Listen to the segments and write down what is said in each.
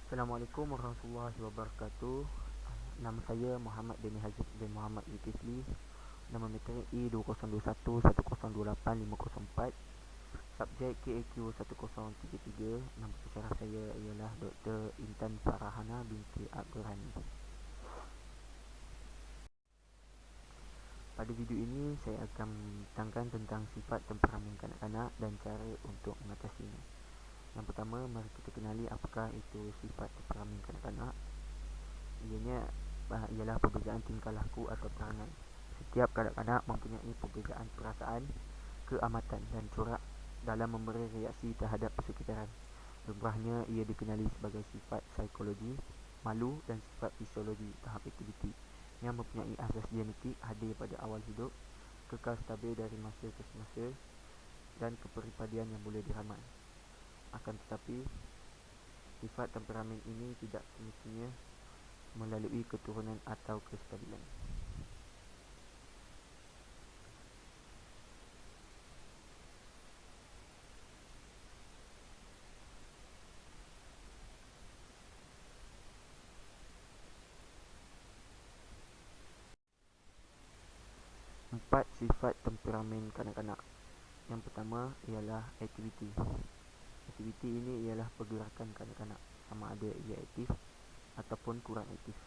Assalamualaikum warahmatullahi wabarakatuh. Nama saya Muhammad bin Haziq bin Muhammad Zulkifli. Nama metrik I20111028504. Subjek KAQ 1033. Nama pensyarah saya ialah Dr. Intan Farahana binti Abdul Ghani. Pada video ini saya akan membentangkan tentang sifat temperamen kanak-kanak dan cara untuk mengatasinya. Yang pertama, mari kita kenali apakah itu sifat temperamen kanak-kanak. Ialah perbezaan tingkah laku atau perangai. Setiap kanak-kanak mempunyai perbezaan perasaan, keamatan dan corak dalam memberi reaksi terhadap persekitaran. Lumrahnya ia dikenali sebagai sifat psikologi, malu dan sifat fisiologi tahap aktiviti yang mempunyai asas genetik hadir pada awal hidup, kekal stabil dari masa ke semasa dan kepribadian yang boleh diramal. Akan tetapi, sifat temperamen ini tidak semestinya melalui keturunan atau kestabilan. Empat sifat temperamen kanak-kanak. Yang pertama ialah aktiviti. Aktiviti ini ialah pergerakan kanak-kanak, sama ada ia aktif ataupun kurang aktif.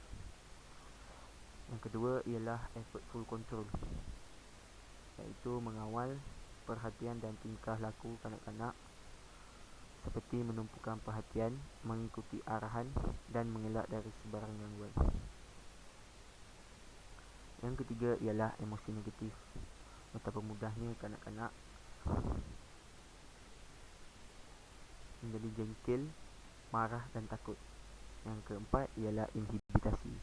Yang kedua ialah effortful control, iaitu mengawal perhatian dan tingkah laku kanak-kanak seperti menumpukan perhatian, mengikuti arahan dan mengelak dari sebarang gangguan. Yang ketiga ialah emosi negatif. Betapa mudahnya kanak-kanak menjadi jengkel, marah dan takut. Yang keempat ialah inhibitasi.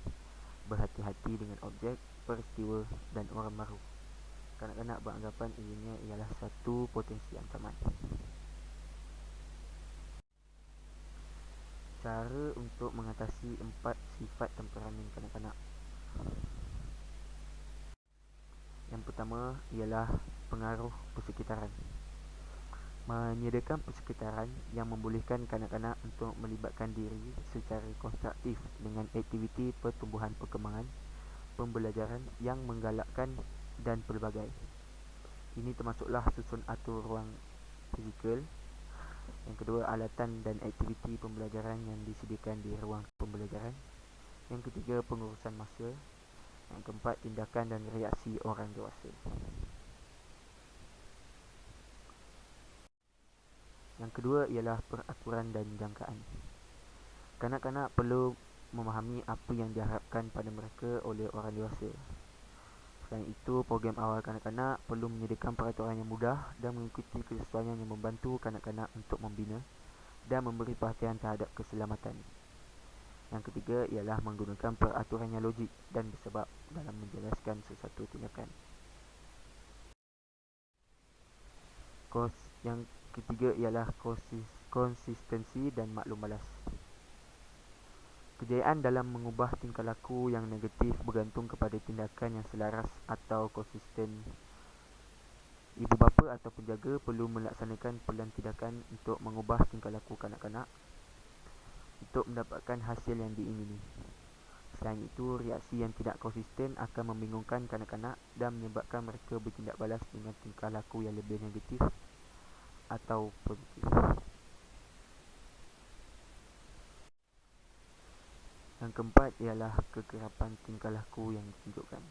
Berhati-hati dengan objek, peristiwa dan orang baru. Kanak-kanak beranggapan ianya ialah satu potensi ancaman. Cara untuk mengatasi empat sifat temperamen kanak-kanak. Yang pertama ialah pengaruh persekitaran. Menyediakan persekitaran yang membolehkan kanak-kanak untuk melibatkan diri secara konstruktif dengan aktiviti pertumbuhan perkembangan, pembelajaran yang menggalakkan dan pelbagai. Ini termasuklah susun atur ruang fizikal. Yang kedua, alatan dan aktiviti pembelajaran yang disediakan di ruang pembelajaran. Yang ketiga, pengurusan masa. Yang keempat, tindakan dan reaksi orang dewasa. Yang kedua ialah peraturan dan jangkaan. Kanak-kanak perlu memahami apa yang diharapkan pada mereka oleh orang dewasa. Selain itu, program awal kanak-kanak perlu menyediakan peraturan yang mudah dan mengikuti kesesuaian yang membantu kanak-kanak untuk membina dan memberi perhatian terhadap keselamatan. Yang ketiga ialah menggunakan peraturan yang logik dan bersebab dalam menjelaskan sesuatu tindakan. Yang ketiga ialah konsistensi dan maklum balas. Kejayaan dalam mengubah tingkah laku yang negatif bergantung kepada tindakan yang selaras atau konsisten. Ibu bapa atau penjaga perlu melaksanakan pelan tindakan untuk mengubah tingkah laku kanak-kanak untuk mendapatkan hasil yang diingini. Selain itu, reaksi yang tidak konsisten akan membingungkan kanak-kanak dan menyebabkan mereka bertindak balas dengan tingkah laku yang lebih negatif atau positif. Yang keempat ialah kekerapan tingkah laku yang ditunjukkan.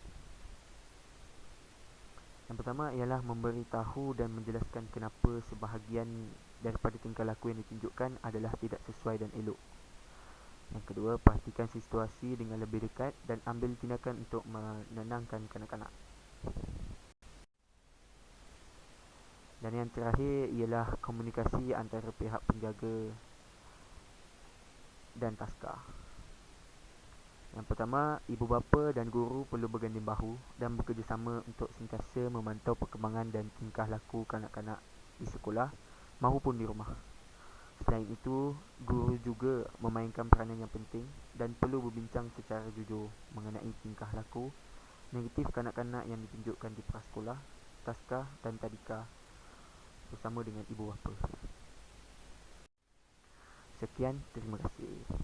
Yang pertama ialah memberi tahu dan menjelaskan kenapa sebahagian daripada tingkah laku yang ditunjukkan adalah tidak sesuai dan elok. Yang kedua, perhatikan situasi dengan lebih dekat dan ambil tindakan untuk menenangkan kanak-kanak. Dan yang terakhir ialah komunikasi antara pihak penjaga dan taska. Yang pertama, ibu bapa dan guru perlu berganding bahu dan bekerjasama untuk sentiasa memantau perkembangan dan tingkah laku kanak-kanak di sekolah maupun di rumah. Selain itu, guru juga memainkan peranan yang penting dan perlu berbincang secara jujur mengenai tingkah laku negatif kanak-kanak yang ditunjukkan di prasekolah, taska dan tadika bersama dengan ibu bapa. Sekian, terima kasih.